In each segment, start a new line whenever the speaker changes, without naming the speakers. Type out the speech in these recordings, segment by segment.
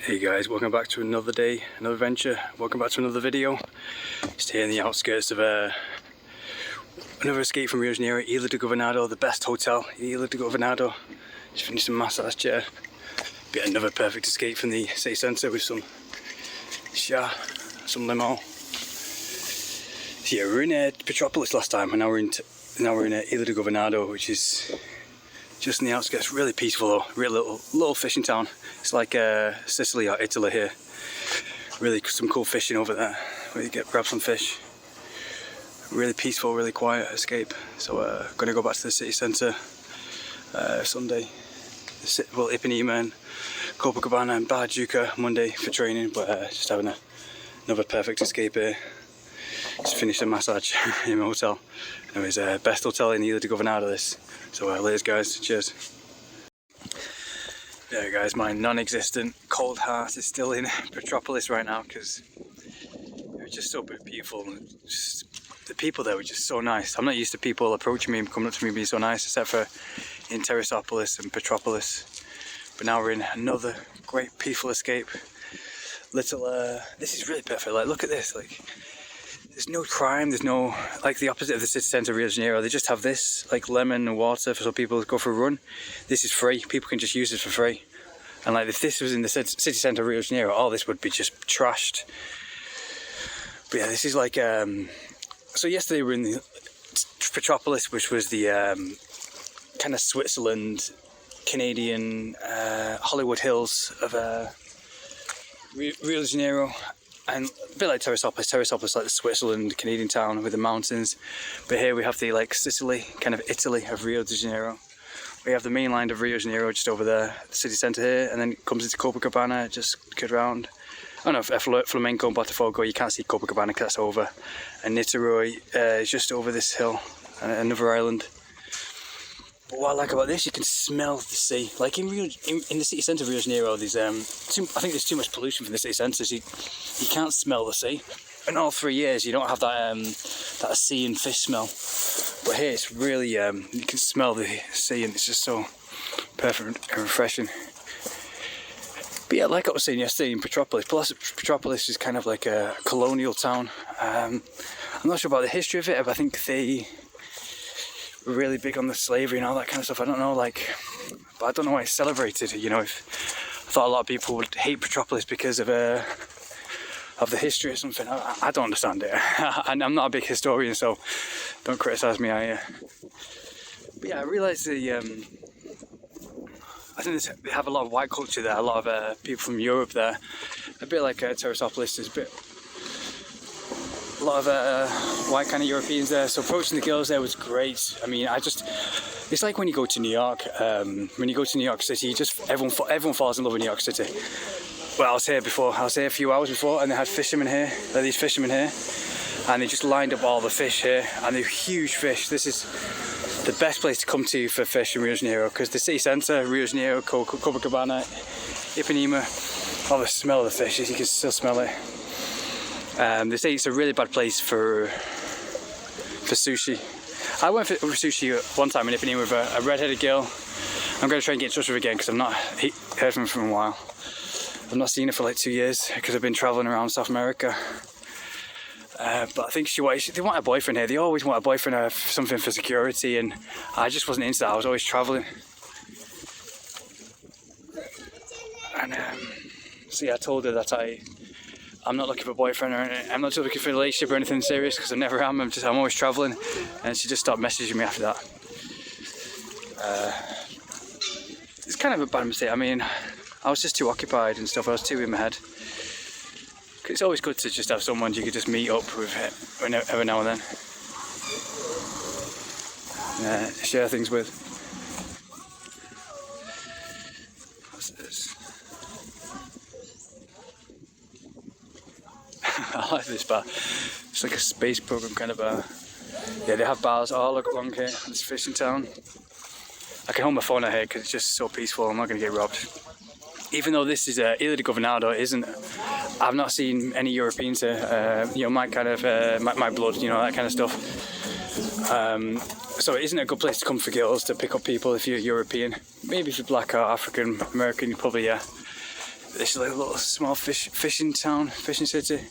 Hey guys, welcome back to another day, another adventure. Welcome back to another video. Just here in the outskirts of another escape from Rio de Janeiro, Ihla de Governador, the best hotel, Ihla de Governador. Just finished a massage chair. Bit another perfect escape from the city centre with some chá, some limo. So yeah, we were in Petropolis last time, and now we're in Ihla de Governador, which is just in the outskirts. Really peaceful though, really little fishing town. It's like Sicily or Italy here. Really some cool fishing over there where you grab some fish. Really peaceful, really quiet escape. So gonna go back to the city centre Sunday. Well, Ipanema and Copacabana and Bajajuca Monday for training, but just having another perfect escape here. Just finished a massage in my hotel. It was best hotel in Ihla de Governador this. So ladies, guys, cheers. Yeah guys, my non-existent cold heart is still in Petropolis right now because it was just so beautiful. Just, the people there were just so nice. I'm not used to people approaching me and coming up to me being so nice, except for in Teresopolis and Petropolis. But now we're in another great peaceful escape. This is really perfect. Like, look at this. Like, there's no crime, there's no, like the opposite of the city centre of Rio de Janeiro. They just have this, like lemon and water so people go for a run. This is free, people can just use it for free. And like if this was in the city centre of Rio de Janeiro, all this would be just trashed. But yeah, this is like, so yesterday we were in the Petropolis, which was the kind of Switzerland, Canadian, Hollywood Hills of Rio de Janeiro. And a bit like Teresopolis, like the Switzerland, Canadian town with the mountains. But here we have the like Sicily, kind of Italy of Rio de Janeiro. We have the main line of Rio de Janeiro just over there, the city centre here, and then it comes into Copacabana, just cut around. Oh no, Flamenco and Botafogo, you can't see Copacabana because that's over. And Niterói is just over this hill, and another island. But what I like about this, you can smell the sea. Like in the city centre of Rio de Janeiro, there's I think there's too much pollution from the city centre, so you can't smell the sea. In all 3 years, you don't have that that sea and fish smell. But here, it's really you can smell the sea, and it's just so perfect and refreshing. But yeah, like I was saying yesterday in Petropolis, Petropolis is kind of like a colonial town. I'm not sure about the history of it, but I think they were really big on the slavery and all that kind of stuff. I don't know, but I don't know why it's celebrated. You know, I thought a lot of people would hate Petropolis because of the history or something. I don't understand it. And I'm not a big historian, so don't criticise me. But yeah, I realised I think they have a lot of white culture there. A lot of people from Europe there. A bit like Teresopolis. There's a lot of white kind of Europeans there. So approaching the girls there was great. I mean, it's like when you go to New York. When you go to New York City, everyone falls in love with New York City. Well, I was here a few hours before, and they had fishermen here. There are these fishermen here, and they just lined up all the fish here, and they're huge fish. This is the best place to come to for fish in Rio de Janeiro, because the city centre, Rio de Janeiro, Copacabana, Ipanema, all the smell of the fish, you can still smell it. They say it's a really bad place for sushi. I went for sushi one time in Ipanema with a red-headed girl. I'm going to try and get in touch with her again because I've not heard from her for a while. I've not seen her for like 2 years because I've been travelling around South America. But I think they want a boyfriend here. They always want a boyfriend or something for security, and I just wasn't into that. I was always travelling. And so yeah, I told her that I'm not looking for a boyfriend or anything. I'm not just looking for a relationship or anything serious because I never am. I'm always travelling, and she just stopped messaging me after that. It's kind of a bad mistake. I mean, I was just too occupied and stuff. I was too in my head. It's always good to just have someone you could just meet up with every now and then. Share things with. What's this? I like this bar. It's like a space program kind of bar. Yeah, they have bars all along here. This fishing town. I can hold my phone out here because it's just so peaceful. I'm not going to get robbed. Even though this is Ihla de Governador, I've not seen any Europeans here. My kind of my blood, that kind of stuff. So it isn't a good place to come for girls to pick up people if you're European. Maybe if you're black or African American, you probably This is like a little small fishing town, fishing city.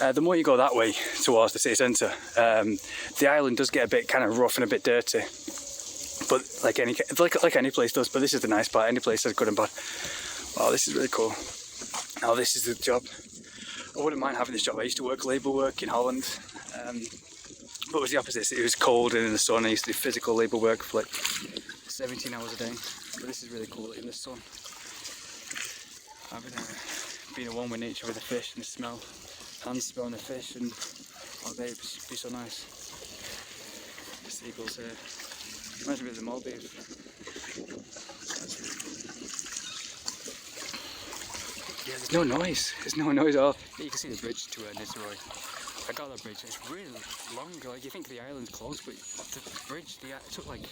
The more you go that way towards the city centre, the island does get a bit kind of rough and a bit dirty. But like any place does. But this is the nice part. Any place has good and bad. Wow, this is really cool. Now this is the job. I wouldn't mind having this job. I used to work labour work in Holland, but it was the opposite. It was cold and in the sun. I used to do physical labour work for like 17 hours a day. But this is really cool in the sun. I've been at one with nature with the fish and the smell. Hands smelling the fish and oh, they be so nice. The seagulls here. Reminds me of the Maldives. Yeah, there's no noise. There's no noise at all. Yeah, you can see the bridge to Nisroy. I got that bridge. It's really long. Like you think the island's close, but the bridge, it took like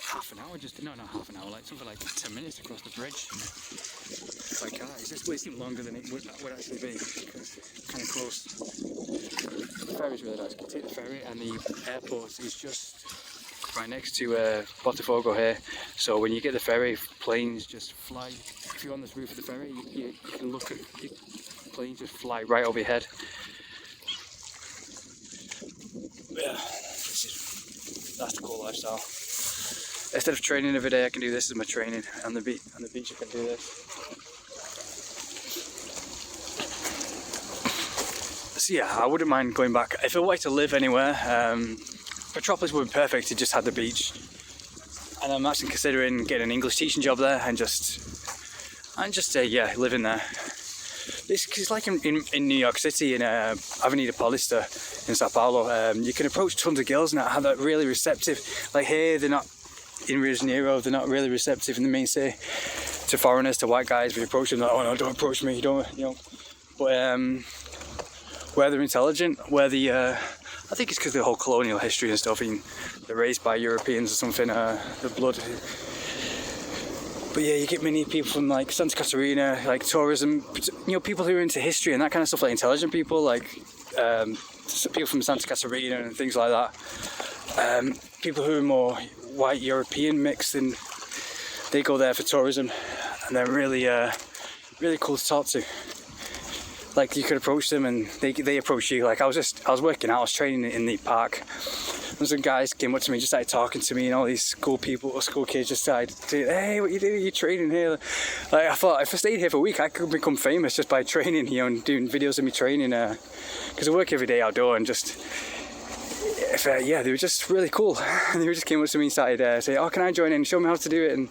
half an hour. Not half an hour. Like something like 10 minutes to cross the bridge. By car. It's just way seemed longer than it would actually be. Kind of close. The ferry's really nice. You can take the ferry, and the airport is just right next to Botafogo here. So when you get the ferry, planes just fly. If you're on this roof of the ferry, you can look at planes just fly right over your head. Yeah, that's the cool lifestyle. Instead of training every day, I can do this as my training. On the beach, I can do this. So yeah, I wouldn't mind going back. If I wanted to live anywhere, Petropolis would be perfect. It just had the beach, and I'm actually considering getting an English teaching job there and just living there. It's like in New York City, in Avenida Paulista in Sao Paulo. You can approach tons of girls now. How they're really receptive. Like here, they're not in Rio de Janeiro. They're not really receptive in the main city to foreigners, to white guys. We approach them like, oh no, don't approach me, don't, you know. But where they're intelligent, where I think it's because of the whole colonial history and stuff, and they're raised by Europeans or something, the blood. But yeah, you get many people from like Santa Catarina, like tourism, you know, people who are into history and that kind of stuff, like intelligent people, like people from Santa Catarina and things like that. People who are more white European mixed, and they go there for tourism, and they're really, really cool to talk to. Like you could approach them and they approach you. Like I was working out, I was training in the park. And some guys came up to me, just started talking to me, and all these school kids just started saying, hey, what you doing? You're training here. Like I thought, if I stayed here for a week, I could become famous just by training, you know, and doing videos of me training. Because I work every day outdoor, and just, they were just really cool. And they just came up to me and started saying, oh, can I join in? Show me how to do it. And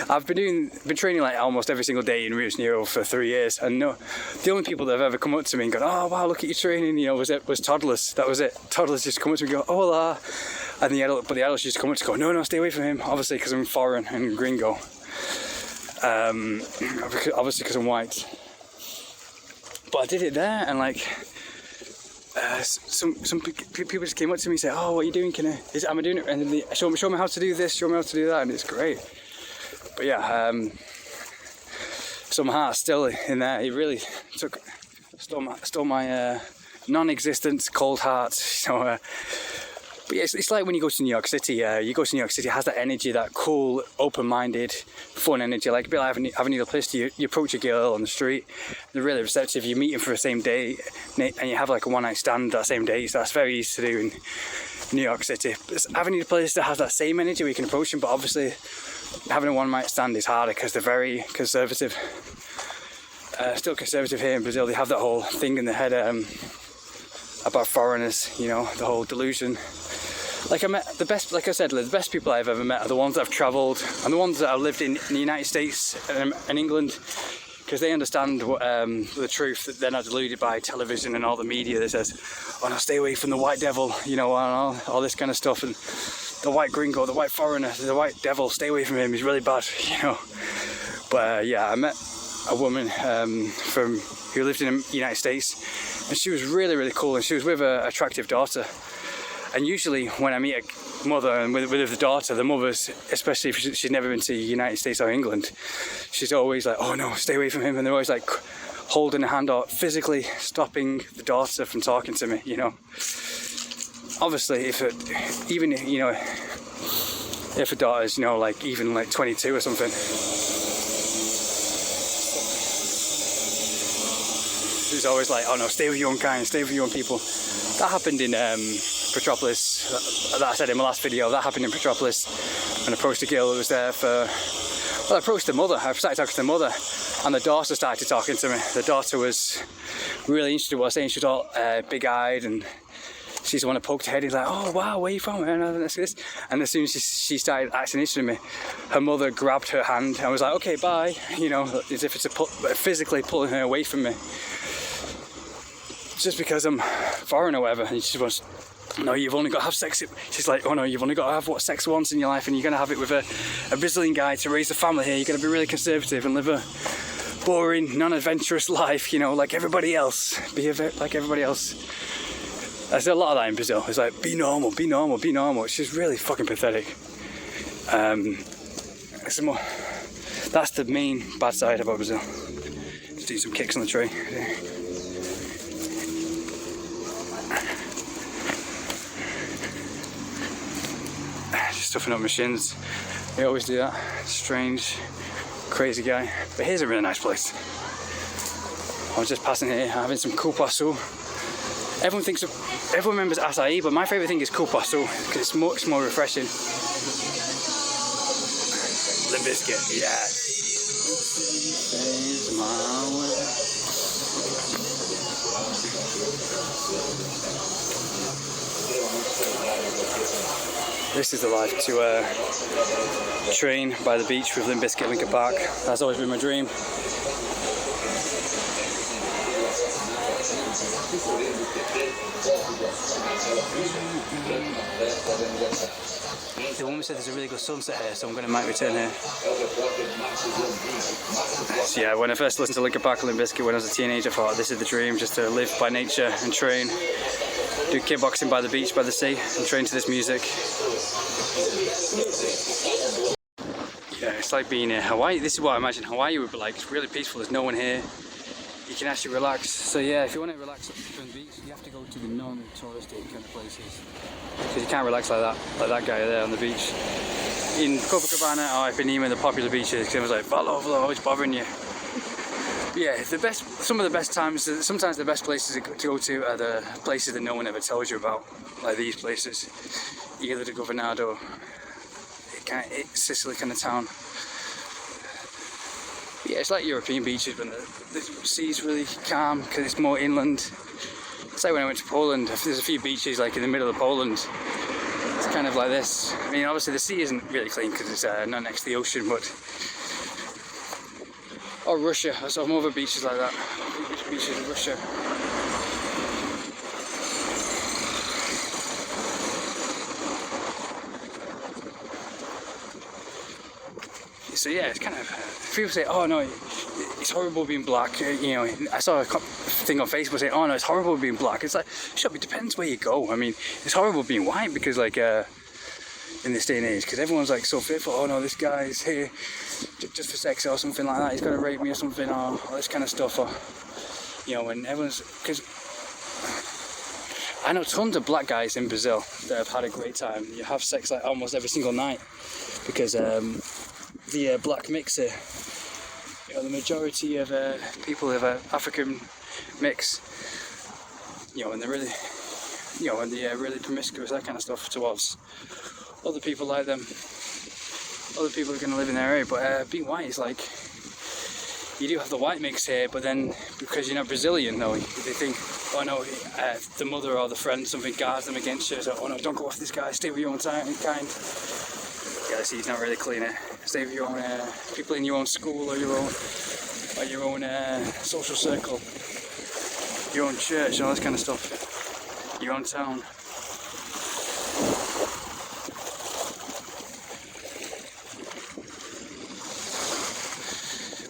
I've been training like almost every single day in Rio de Janeiro for 3 years. And no, the only people that have ever come up to me and gone, oh wow, look at your training, you know, was toddlers. That was it. Toddlers just come up to me and go, oh hola. And the adults just come up to go, no, stay away from him. Obviously because I'm foreign and gringo. Obviously because I'm white. But I did it there, and like, some people just came up to me and said, oh, what are you doing? Am I doing it? And then they show me how to do this, show me how to do that, and it's great. But yeah, so my heart's still in there. It really stole my non-existent cold heart. So, but yeah, it's like when you go to New York City. It has that energy, that cool, open-minded, fun energy. Like a bit like Avenida Paulista, you approach a girl on the street, they're really receptive. You meet them for the same day, and you have like a one-night stand that same day. So that's very easy to do in New York City. But Avenida Paulista has that same energy. We can approach them, but obviously having a one-night stand is harder because they're very conservative. Still conservative here in Brazil. They have that whole thing in their head about foreigners. You know, the whole delusion. Like I met the best people I've ever met are the ones that have travelled and the ones that have lived in the United States and England, because they understand the truth, that they're not deluded by television and all the media that says, oh no, stay away from the white devil, you know, and all this kind of stuff, and the white gringo, the white foreigner, the white devil, stay away from him, he's really bad, you know. But yeah, I met a woman who lived in the United States, and she was really, really cool, and she was with an attractive daughter. And usually when I meet a mother and with the daughter, the mother's, especially if she's never been to the United States or England, she's always like, oh no, stay away from him. And they're always like holding a hand or physically stopping the daughter from talking to me, you know. Obviously, if a daughter's, you know, like even like 22 or something. was always like, oh no, stay with your own kind, stay with your own people. That happened in Petropolis, that I said in my last video, that happened in Petropolis. And I approached a girl who was there for, well, I approached the mother, I started talking to the mother, and the daughter started talking to me. The daughter was really interested in what I was saying. She was all big-eyed, and she's the one that poked her head. He's like, oh wow, where are you from? And as soon as she started acting interested in me, her mother grabbed her hand and was like, okay, bye, you know, as if it's physically pulling her away from me. Just because I'm foreign or whatever. And she was, no, you've only got to have sex. She's like, oh no, you've only got to have sex once in your life, and you're going to have it with a Brazilian guy to raise a family here. You're going to be really conservative and live a boring, non-adventurous life, you know, like everybody else. Be like everybody else. There's a lot of that in Brazil. It's like, be normal, be normal, be normal. It's just really fucking pathetic. That's the main bad side about Brazil. Just do some kicks on the tree. Just stuffing up my shins. They always do that. Strange, crazy guy. But here's a really nice place. I was just passing here, having some cupuaçu. Everyone remembers acai, but my favourite thing is cupuaçu because it's much more refreshing. Limp Bizkit, yes. This is the life to train by the beach with Limp Bizkit, Linkin Park. That's always been my dream. The woman said there's a really good sunset here, so I'm going to might return here. So yeah, when I first listened to Linkin Park and Limp Bizkit when I was a teenager, I thought this is the dream, just to live by nature and train. Do kickboxing by the beach, by the sea, and train to this music. Yeah, it's like being in Hawaii. This is what I imagine Hawaii would be like. It's really peaceful, there's no one here. You can actually relax. So yeah, if you want to relax from the beach, you have to go to the non-touristy kind of places. Because you can't relax like that guy there on the beach. In Copacabana or Ipanema, the popular beaches, because it was like, follow, always bothering you. But yeah, some of the best times, sometimes the best places to go to are the places that no one ever tells you about, like these places. Ihla de governador, Sicily kind of town. Yeah, it's like European beaches, but the sea's really calm because it's more inland. It's like when I went to Poland. There's a few beaches like in the middle of Poland. It's kind of like this. I mean, obviously the sea isn't really clean because it's not next to the ocean, but or Russia. I saw more other beaches like that. Beaches in Russia. So yeah, it's kind of, people say, oh no, it's horrible being black. You know, I saw a thing on Facebook saying, oh no, it's horrible being black. It's like, shut up, it depends where you go. I mean, it's horrible being white because like, in this day and age, because everyone's like so fearful, oh no, this guy's here just for sex or something like that, he's gonna rape me or something, or all this kind of stuff, or, you know, and everyone's, because I know tons of black guys in Brazil that have had a great time. You have sex like almost every single night, because the black mixer, you know, the majority of people have an African mix, you know, and they're really, you know, and they're really promiscuous, that kind of stuff towards other people like them, other people who are going to live in their area. But being white is like, you do have the white mix here, but then because you're not Brazilian, though, they think, oh no, the mother or the friend, something guards them against you, so oh no, don't go off this guy, stay with your own kind. Yeah, see, he's not really clean it. Stay with your own people in your own school or your own social circle, your own church, all this kind of stuff, your own town.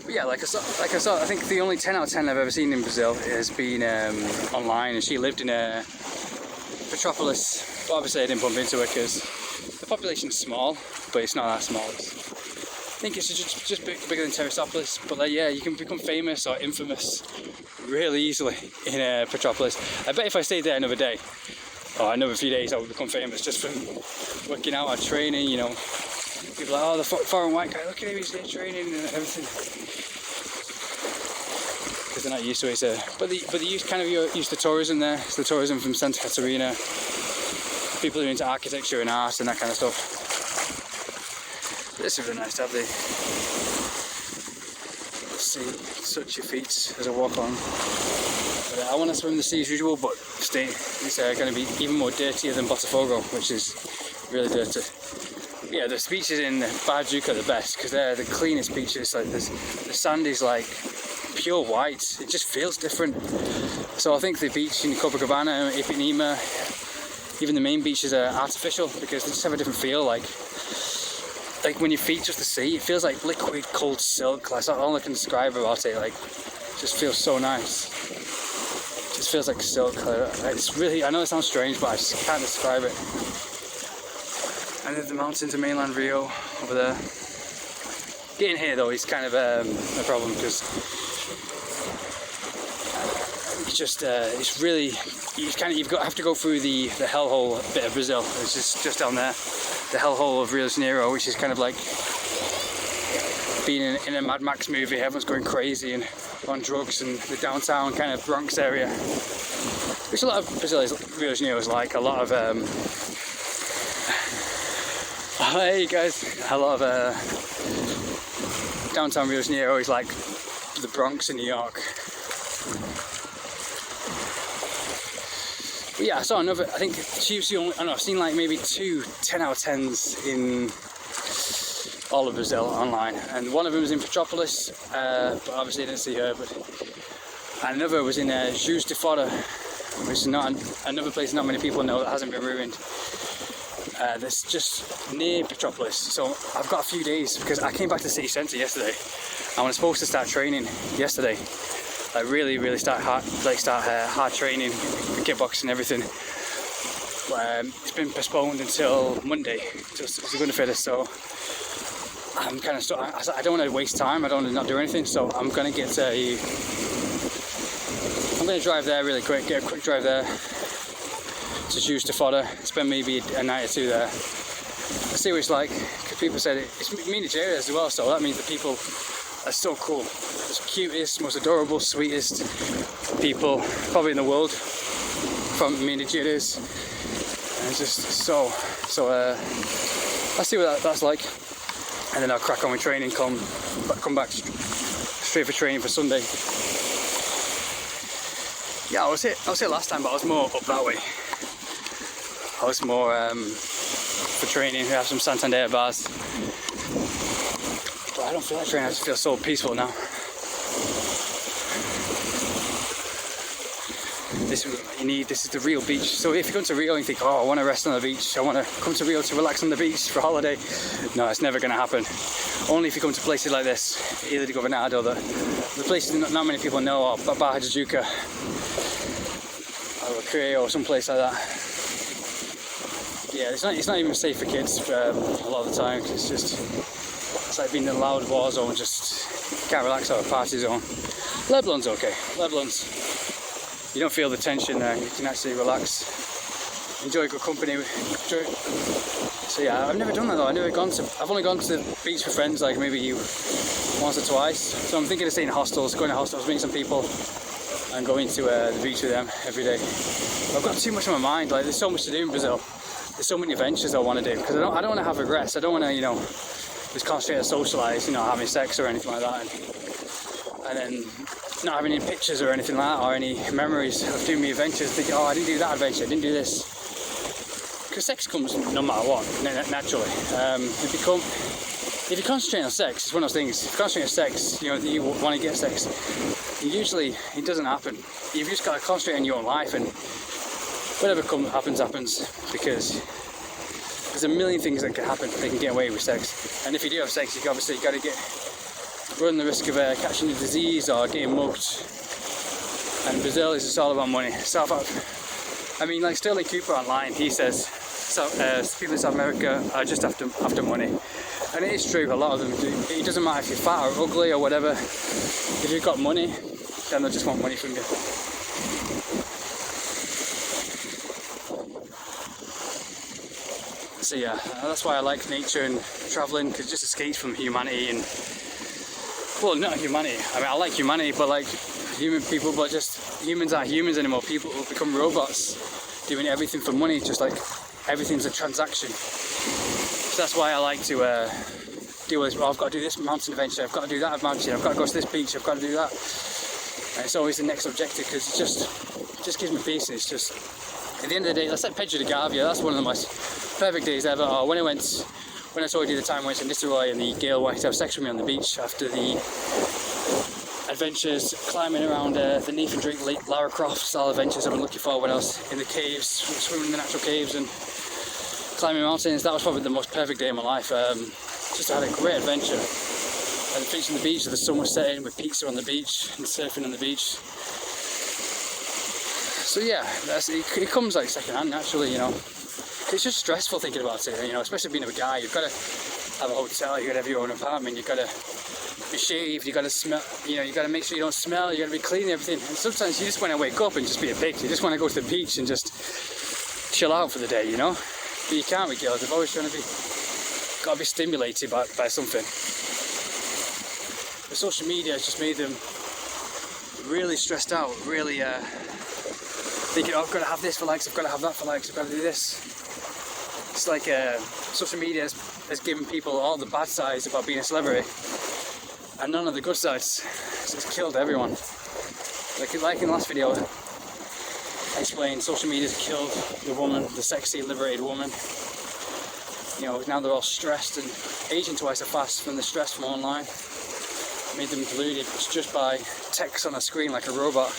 But yeah, like I saw, I think the only 10 out of 10 I've ever seen in Brazil has been online, and she lived in Petropolis. But obviously I didn't bump into her because the population's small, but it's not that small. I think it's just bigger than Terrasopolis, but like, yeah, you can become famous or infamous really easily in Petropolis. I bet if I stayed there another day, or another few days, I would become famous just from working out or training, you know. People are like, oh, the foreign white guy, look at him, he's here training and everything. because they're not used to it. But they're used to tourism there. It's the tourism from Santa Catarina. People who are into architecture and art and that kind of stuff. This is really nice to have the sea touch your feet as I walk on. But, I want to swim the sea as usual, but it's going to be even more dirtier than Botafogo, which is really dirty. But yeah, the beaches in Barra are the best because they're the cleanest beaches. Like the sand is like pure white. It just feels different. So I think the beach in Copacabana, Ipanema, even the main beaches are artificial because they just have a different feel. Like when your feet touch the sea, it feels like liquid cold silk. That's all I can describe about it. Like, it just feels so nice. It just feels like silk. It's really, I know it sounds strange, but I just can't describe it. And there's the mountains of mainland Rio over there. Getting here though is kind of a problem because it's just it's really you have to go through the hellhole bit of Brazil. It's just down there, the hellhole of Rio de Janeiro, which is kind of like being in a Mad Max movie. Everyone's going crazy and on drugs, and the downtown kind of Bronx area, which a lot of Brazil Rio de Janeiro is like. A lot of hey guys, a lot of downtown Rio de Janeiro is like the Bronx in New York. But yeah, I saw another, I think I've seen like maybe 2 10 out of 10s in all of Brazil online, and one of them was in Petropolis, but obviously I didn't see her, but another was in Juiz de Fora, which is not another place not many people know that hasn't been ruined. That's just near Petropolis. So I've got a few days because I came back to the city centre yesterday. I was supposed to start training yesterday, like really start hard training, kickboxing and everything. But it's been postponed until Monday, just as we're going to finish. So I'm kind of I don't want to waste time. I don't want to not do anything. So I'm going to get I'm going to drive there really quick. Get a quick drive there to Juiz de Fora, spend maybe a night or two there. Let's see what it's like, because people said it's Minas Gerais as well, so that means the people are so cool. The cutest, most adorable, sweetest people probably in the world from Minas Gerais, and it's just so let's see what that's like, and then I'll crack on with training, come back straight for training for Sunday. Yeah, I was here last time, but I was more up that way. I was more for training. We have some Santander bars, but I don't feel like training. I just feel so peaceful now. This is the real beach. So if you come to Rio and you think, oh, I want to rest on the beach, I want to come to Rio to relax on the beach for a holiday, no, it's never going to happen. Only if you come to places like this, Ihla de Governador, the places not many people know, or Barra de Janeiro, or Rio, or some place like that. Yeah, it's not even safe for kids a lot of the time. It's like being in a loud war zone. Just can't relax at a party zone. Leblon's okay. Leblon's, you don't feel the tension there. You can actually relax, enjoy good company. So yeah, I've never done that though. I've only gone to the beach with friends, like maybe once or twice. So I'm thinking of staying in hostels, going to hostels, meeting some people, and going to the beach with them every day. I've got too much on my mind. Like, there's so much to do in Brazil. There's so many adventures I want to do, because I don't want to have regrets. I don't want to, just concentrate on socialise, having sex or anything like that, and then not having any pictures or anything like that, or any memories of doing me adventures. Thinking, oh, I didn't do that adventure, I didn't do this. Because sex comes no matter what, naturally. If you concentrate on sex, it's one of those things. If you concentrate on sex, you want to get sex. Usually, it doesn't happen. You've just got to concentrate on your own life, and whatever happens, because there's a million things that can happen. They can get away with sex, and if you do have sex, you got to run the risk of catching a disease or getting mugged. And Brazil is just all about money. Like Sterling Cooper online, he says people in South America are just after money, and it is true. A lot of them do. It doesn't matter if you're fat or ugly or whatever. If you've got money, then they just want money from you. So yeah, that's why I like nature and travelling, because it just escapes from humanity. And well, not humanity. I mean, I like humanity, but like human people, but just humans aren't humans anymore. People will become robots, doing everything for money, just like everything's a transaction. So that's why I like to do this. Well, I've got to do this mountain adventure, I've got to do that mountain, I've got to go to this beach, I've got to do that. And it's always the next objective, because it just gives me peace. And it's just, at the end of the day, let's say Pedro de Gavia, that's one of the most perfect days ever. Or when I told you the time I went to Nistelrooy and the girl wanted to have sex with me on the beach after the adventures climbing around the Neath and Drake Lake, Lara Croft style adventures I've been looking for when I was in the caves, swimming in the natural caves and climbing mountains. That was probably the most perfect day of my life. Just had a great adventure. And fishing the beach with the sun was setting, with pizza on the beach and surfing on the beach. So yeah, it comes like second hand naturally, you know. It's just stressful thinking about it, you know, especially being a guy. You've got to have a hotel, you've got to have your own apartment, you've got to be shaved, you've got to smell, you know, you've got to make sure you don't smell, you've got to be clean and everything. And sometimes you just want to wake up and just be a pig. You just want to go to the beach and just chill out for the day, you know. But you can't with girls, they've always got to be stimulated by something. But social media has just made them really stressed out, really thinking, oh, I've got to have this for likes, I've got to have that for likes, I've got to do this. It's like social media has given people all the bad sides about being a celebrity and none of the good sides. It's killed everyone. Like in the last video, I explained social media's killed the woman, the sexy, liberated woman. You know, now they're all stressed and aging twice as fast from the stress from online. Made them deluded just by text on a screen like a robot.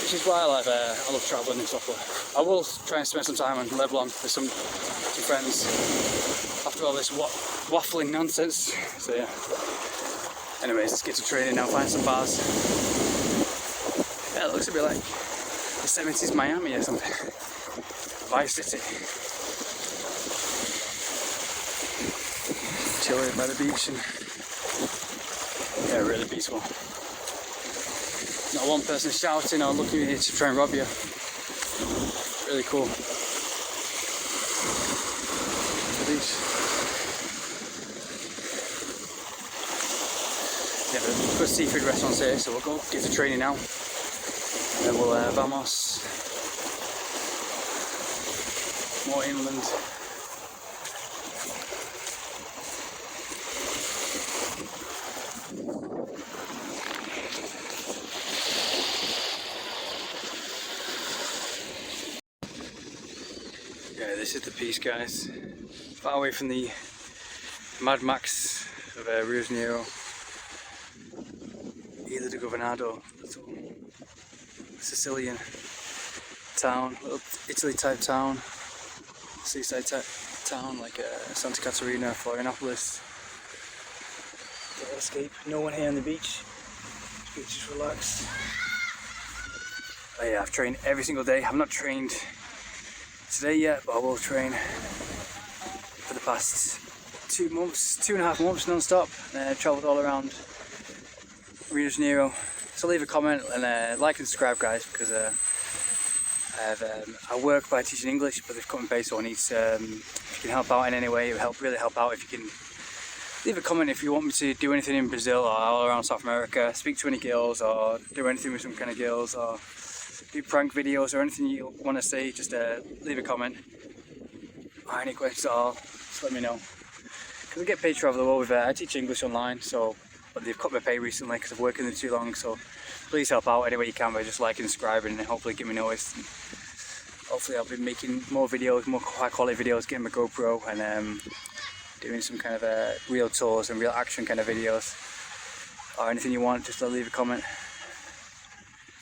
Which is why I love travelling and stuff. I will try and spend some time on Lebanon with some friends after all this waffling nonsense. So yeah. Anyways, let's get to training now, find some bars. Yeah, it looks a bit like the 70s Miami or something. Vice City. Chilling by the beach and yeah, really peaceful. Not one person shouting or looking at you to try and rob you. Really cool. Beach. Yeah, there's good seafood restaurants here, so we'll go get to training now. And then we'll vamos. More inland. Yeah, this is the piece, guys. Far away from the Mad Max of Rio de Janeiro. Ihla de governador, little Sicilian town, little Italy type town, seaside type town like Santa Caterina, Florianopolis. Escape, no one here on the beach. Beach is relaxed. Oh yeah, I've trained every single day. I've not trained today yet, but I will train for the past 2 months, 2.5 months non-stop. Travelled all around Rio de Janeiro. So leave a comment and like and subscribe, guys, because I work by teaching English, but they've cut and paste, so I need if you can help out in any way, it would really help out if you can leave a comment if you want me to do anything in Brazil or all around South America, speak to any girls or do anything with some kind of girls or do prank videos or anything you want to say. Just leave a comment or any questions at all, just let me know. Because I get paid to travel the world with I teach English online, so but they've cut my pay recently because I've worked in there too long, so please help out any way you can by just liking and subscribing and hopefully get me noticed. And hopefully I'll be making more videos, more high quality videos, getting my GoPro and doing some kind of real tours and real action kind of videos. Or anything you want, just leave a comment.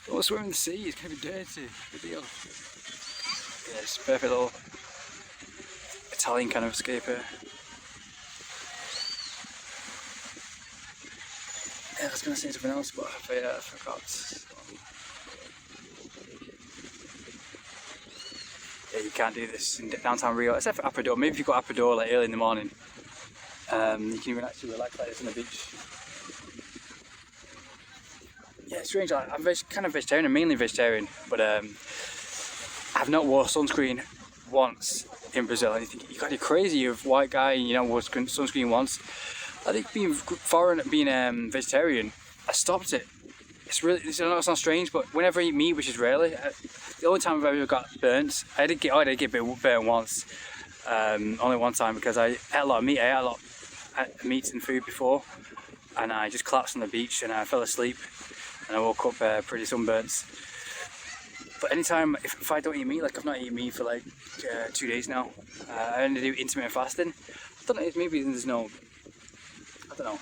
Don't swim in the sea, it's going to be dirty. Good deal. Yeah, it's a perfect little Italian kind of escape here. Yeah, I was going to say something else, but I forgot. Yeah, you can't do this in downtown Rio, except for Apador. Maybe if you go Apador like early in the morning, you can even actually relax like this on the beach. Yeah, it's strange. I'm kind of vegetarian, I'm mainly vegetarian, but I've not worn sunscreen once in Brazil. And you think, you gotta be crazy, you're a white guy, and you know, wore sunscreen once. I think being foreign, being vegetarian, I stopped it it's really, I know it sounds strange, but whenever I eat meat, which is rarely, the only time I've ever got burnt, I did get burnt once, only one time, because I ate a lot of meat. I ate a lot of meat and food before, and I just collapsed on the beach and I fell asleep, and I woke up pretty sunburnt. But anytime, if I don't eat meat, like I've not eaten meat for like 2 days now, I only do intermittent fasting. I don't know, maybe there's no, I don't know.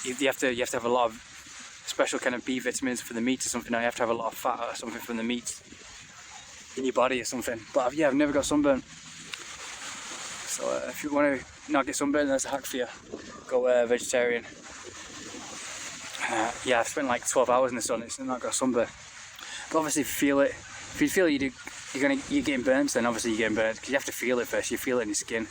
You have to have a lot of special kind of B vitamins for the meat or something. Now you have to have a lot of fat or something from the meat in your body or something. But yeah, I've never got sunburn. So if you want to not get sunburn, that's a hack for you. Go vegetarian. Yeah, I've spent like 12 hours in the sun. It's not got sunburn. But obviously, if you feel you're getting burnt, then obviously you're getting burnt, because you have to feel it first. You feel it in your skin.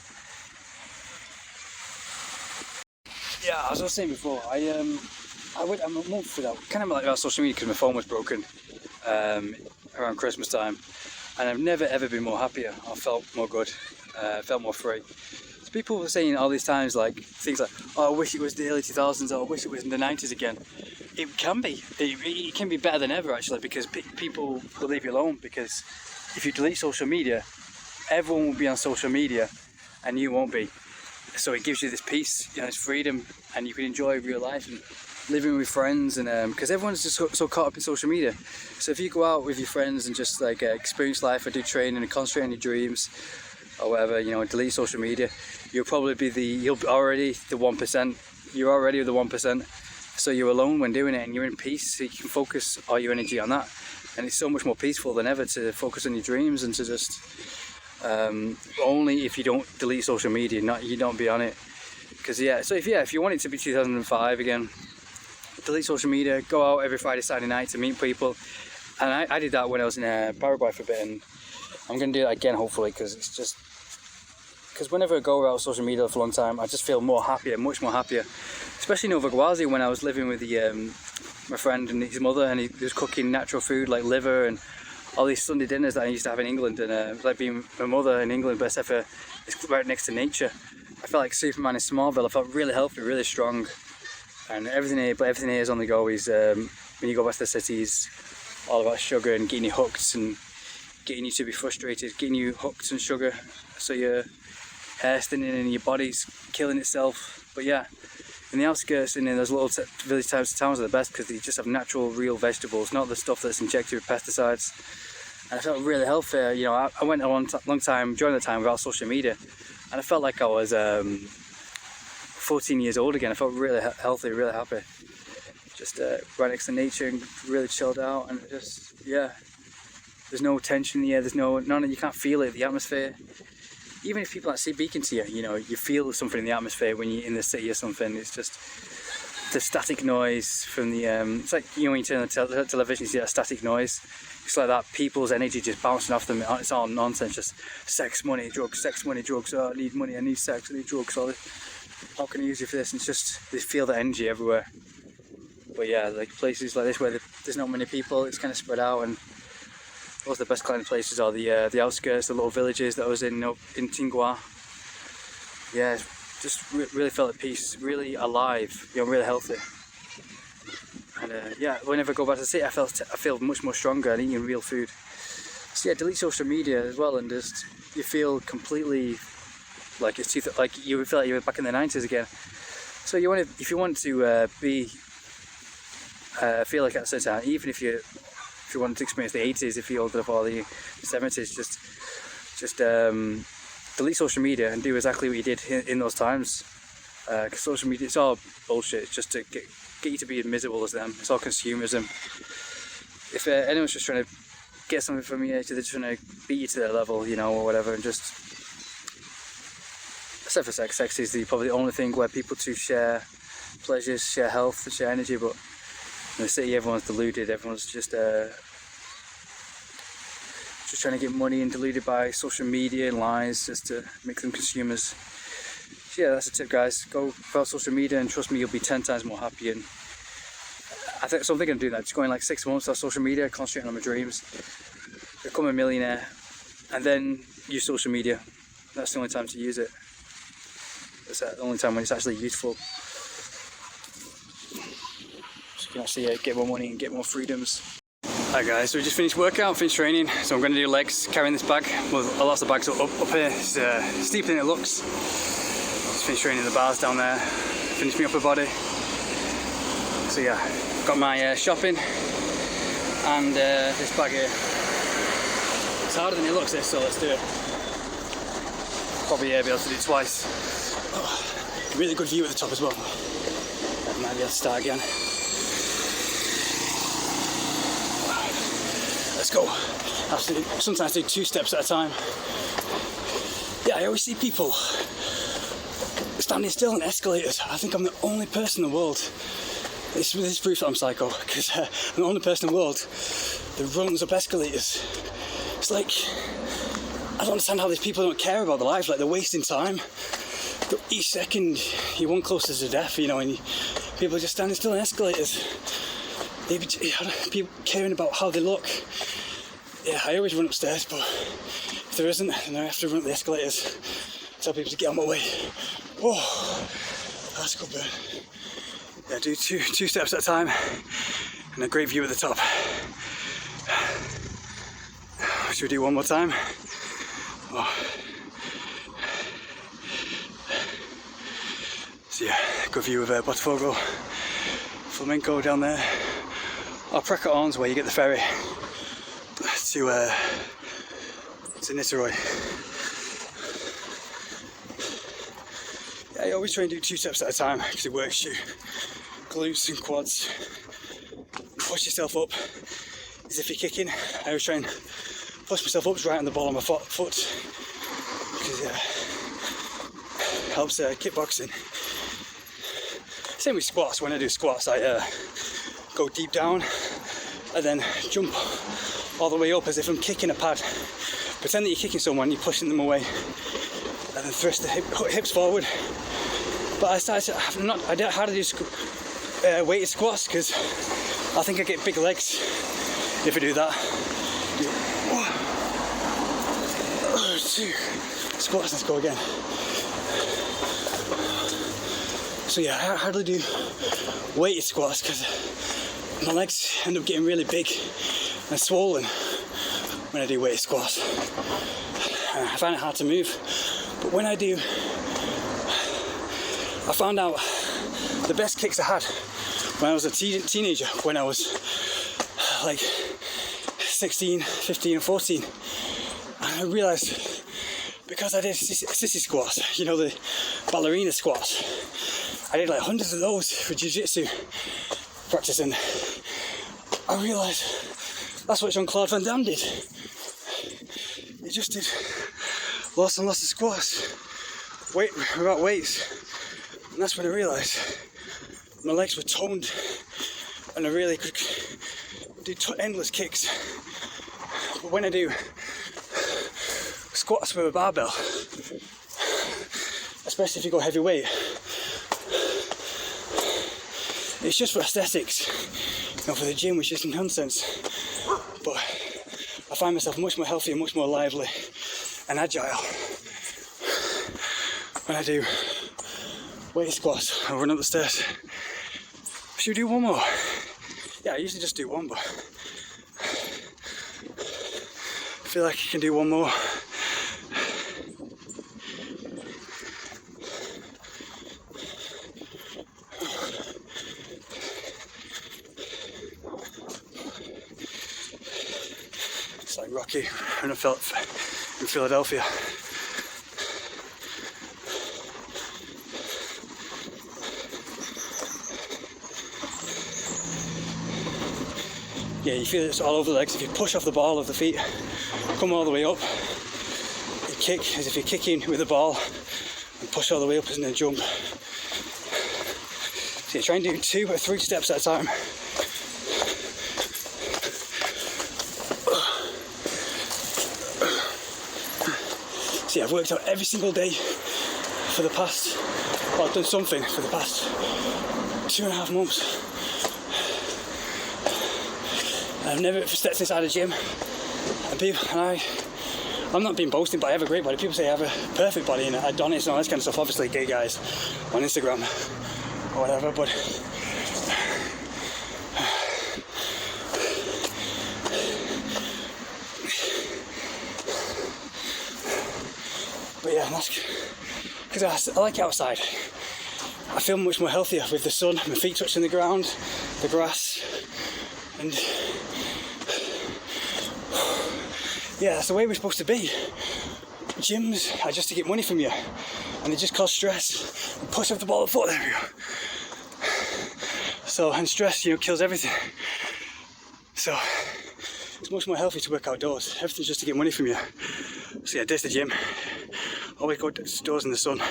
Yeah, as I was saying before, I went a month without, kind of like without social media, because my phone was broken around Christmas time, and I've never ever been more happier. I felt more good, felt more free. So people were saying all these times, like things like, "Oh, I wish it was the early 2000s," or "I wish it was in the 90s again." It can be. It can be better than ever, actually, because people will leave you alone. Because if you delete social media, everyone will be on social media, and you won't be. So it gives you this peace, this freedom, and you can enjoy real life and living with friends, and because everyone's just so caught up in social media. So if you go out with your friends and just like experience life, or do training and concentrate on your dreams or whatever, and delete social media, you'll probably be already the 1%. You're already the 1%. So you're alone when doing it, and you're in peace. So you can focus all your energy on that, and it's so much more peaceful than ever to focus on your dreams and to just only if you don't delete social media, you don't be on it. Because if you want it to be 2005 again, delete social media, go out every Friday, Saturday night to meet people. And I did that when I was in Paraguay for a bit, and I'm going to do that again hopefully, because whenever I go without social media for a long time, I just feel much more happier. Especially in Nova Guazi, when I was living with my friend and his mother, and he was cooking natural food like liver and all these Sunday dinners that I used to have in England, and it was like being my mother in England, but except for it's right next to nature. I felt like Superman in Smallville. I felt really healthy, really strong, and everything here is on the go. Is when you go back to the cities, all about sugar and getting you hooked and getting you to be frustrated, getting you hooked on sugar, so your hair's thinning and your body's killing itself. But yeah, in the outskirts and in those little village types of towns are the best, because they just have natural, real vegetables, not the stuff that's injected with pesticides. And I felt really healthy. I went a long time during the time without social media, and I felt like I was 14 years old again. I felt really healthy, really happy. Just right next to nature and really chilled out, and there's no tension in the air. There's none. You can't feel it. The atmosphere. Even if people aren't speaking to you, you feel something in the atmosphere when you're in the city or something. It's just the static noise from the. It's like when you turn the television, you see that static noise. It's like that people's energy just bouncing off them. It's all nonsense. Just sex, money, drugs. Sex, money, drugs. Oh, I need money. I need sex. I need drugs. How can I use you for this? And it's just they feel that energy everywhere. But yeah, like places like this where there's not many people, it's kind of spread out, and those are the best kind of places are the outskirts, the little villages that I was in Tingua. Yeah, just really felt at peace, really alive, really healthy. And whenever I go back to the city, I feel much more stronger and eating real food. So yeah, delete social media as well, and just you feel completely like you feel like you're back in the 90s again. So if you want to feel like at a certain time, even if you want to experience the 80s, if you're old enough, or the 70s, just delete social media and do exactly what you did in those times. Because social media, it's all bullshit. It's just to get you to be as miserable as them. It's all consumerism. If anyone's just trying to get something from you, they're just trying to beat you to their level, or whatever, and just. Except for sex. Sex is probably the only thing where people to share pleasures, share health, and share energy. But in the city, everyone's deluded. Everyone's just trying to get money and deluded by social media and lies, just to make them consumers. So yeah, that's a tip, guys. Go without social media, and trust me, you'll be 10 times more happy. And I'm thinking of doing that. Just going like 6 months without social media, concentrating on my dreams, become a millionaire, and then use social media. That's the only time to use it. It's the only time when it's actually useful. you can actually get more money and get more freedoms. Alright guys, so we just finished workout, finished training, so I'm going to do legs, carrying this bag. Well, a lot of the bags up here, it's steeper than it looks. Just finished training the bars down there, finished my upper body. So yeah, got my shopping and this bag here. It's harder than it looks this, so let's do it. Probably be able to do it twice. Oh, really good view at the top as well. I might be able to start again. Let's go. I have to sometimes do 2 steps at a time. Yeah, I always see people standing still on escalators. I think I'm the only person in the world. This proves that I'm psycho, because I'm the only person in the world that runs up escalators. It's like, I don't understand how these people don't care about their lives, like they're wasting time. Each second you're one closer to death, you know, and people are just standing still on escalators. People caring about how they look. Yeah, I always run upstairs, but if there isn't, then I have to run up the escalators. Tell people to get out of my way. Oh, that's a good burn. Yeah, do two steps at a time, and a great view at the top. Should we do one more time? Oh. So yeah, good view of Botafogo, Flamenco down there. Or Precator's where you get the ferry to Niterói. Yeah, I always try and do 2 steps at a time because it works you glutes and quads. Push yourself up as if you're kicking. I always try and push myself up right on the ball of my foot because it helps kickboxing. Same with squats. When I do squats, I go deep down and then jump all the way up as if I'm kicking a pad. Pretend that you're kicking someone, you're pushing them away, and then thrust the hips forward. But I started to, how to do weighted squats because I think I get big legs if I do that. 2 squats, let's go again. So yeah, I hardly do weighted squats because my legs end up getting really big and swollen when I do weighted squats. And I find it hard to move. But when I do, I found out the best kicks I had when I was a teenager, when I was like 16, 15 and 14. And I realised because I did sissy squats, you know, the ballerina squats, I did like hundreds of those for jiu-jitsu practice, and I realised that's what Jean-Claude Van Damme did. He just did lots and lots of squats, without weights, and that's when I realised my legs were toned and I really could do endless kicks. But when I do squats with a barbell, especially if you go heavyweight, it's just for aesthetics, you know, for the gym, which is nonsense. But I find myself much more healthy and much more lively and agile when I do weight squats and run up the stairs. Should we do one more? Yeah, I usually just do one, but I feel like I can do one more. It's like Rocky in Philadelphia. Yeah, you feel it's all over the legs. If you push off the ball of the feet, come all the way up, you kick as if you're kicking with the ball, and push all the way up and then jump. So you try and do 2 or 3 steps at a time. See, I've worked out every single day for the past, well, I've done something for the past 2.5 months. I've never stepped inside a gym, and I'm not being boasting, but I have a great body. People say I have a perfect body and Adonis and all this kind of stuff. Obviously, gay guys on Instagram or whatever, but because I like it outside. I feel much more healthier with the sun, my feet touching the ground, the grass, and yeah, that's the way we're supposed to be. Gyms are just to get money from you, and they just cause stress. And push up the ball of the foot, there we go. So, and stress, you know, kills everything. So, it's much more healthy to work outdoors. Everything's just to get money from you. So yeah, ditch the gym. Always go outdoors in the sun.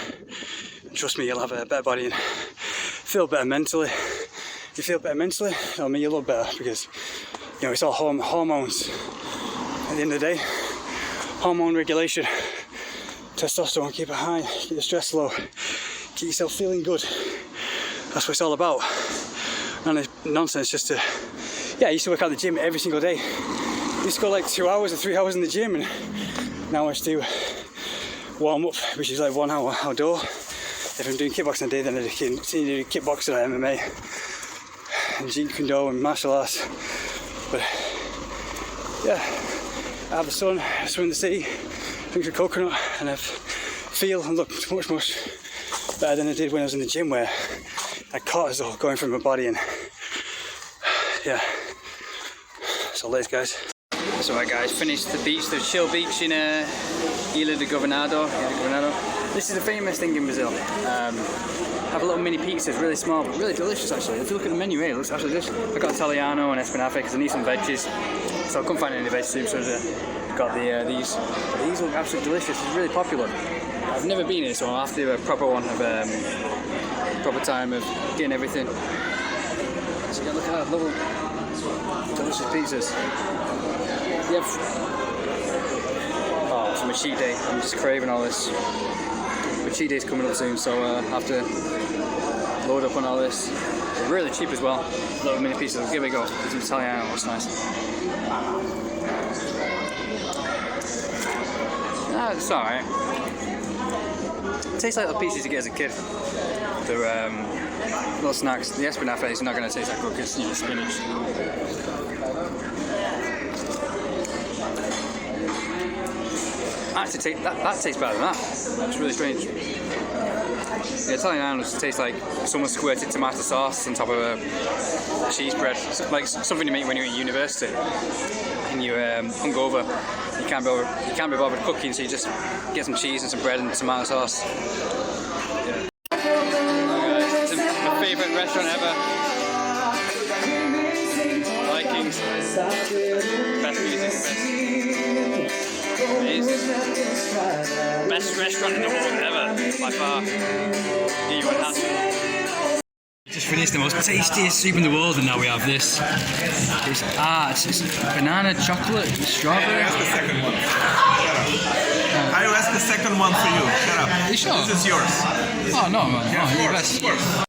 And trust me, you'll have a better body and feel better mentally. You feel better mentally, that'll make you look better, because you know it's all hormones. At the end of the day, hormone regulation, testosterone, keep it high, keep the stress low, keep yourself feeling good. That's what it's all about. And it's nonsense just to, yeah, I used to work out at the gym every single day. I used to go like 2 hours or 3 hours in the gym, and now I just do warm up, which is like 1 hour outdoor. If I'm doing kickboxing a day, then I continue to do kickboxing or MMA and Jeet Kune Do and martial arts. But yeah, I have the sun, I swim in the sea, drink a coconut, and I feel and look much better than I did when I was in the gym, where I had cortisol going through my body. And yeah, so late guys. So right guys, finished the beach, the chill beach in Ihla de governador. This is a famous thing in Brazil. Have a little mini pizza, it's really small but really delicious actually. If you look at the menu here, it looks actually delicious. I got Italiano and Espinafe because I need some veggies. So I couldn't find any veg soup, so I got these. But these look absolutely delicious, it's really popular. I've never been here, so I'll have to do a proper one of proper time of getting everything. So you look at that, little delicious pizzas. Yep. Oh, it's my cheat day. I'm just craving all this. My cheat day's coming up soon, so I have to load up on all this. It's really cheap as well. Little mini pizzas. I'll give it a go. It's Italiano. It's nice. It's alright. It tastes like the pizzas you get as a kid. They're little snacks. The Espinafe is not going to taste that good because, you know, spinach. Actually, that tastes better than that. That's really strange. The Italianos taste like someone squirted tomato sauce on top of a cheese bread. It's like something you make when you're at university and you're hungover. You can't be bothered cooking, so you just get some cheese and some bread and tomato sauce. Yeah. It's my favourite restaurant ever. Vikings. Best music, amazing. Best restaurant in the world ever, by far. Anyone has to. Just finished the most tastiest soup in the world, and now we have this. It's banana, chocolate, strawberry.
I'll ask the second one. I'll ask the second one for you. Shut up.
Are you sure?
This is yours.
Oh no, man.
Yeah,
Oh, you're best.
Of course.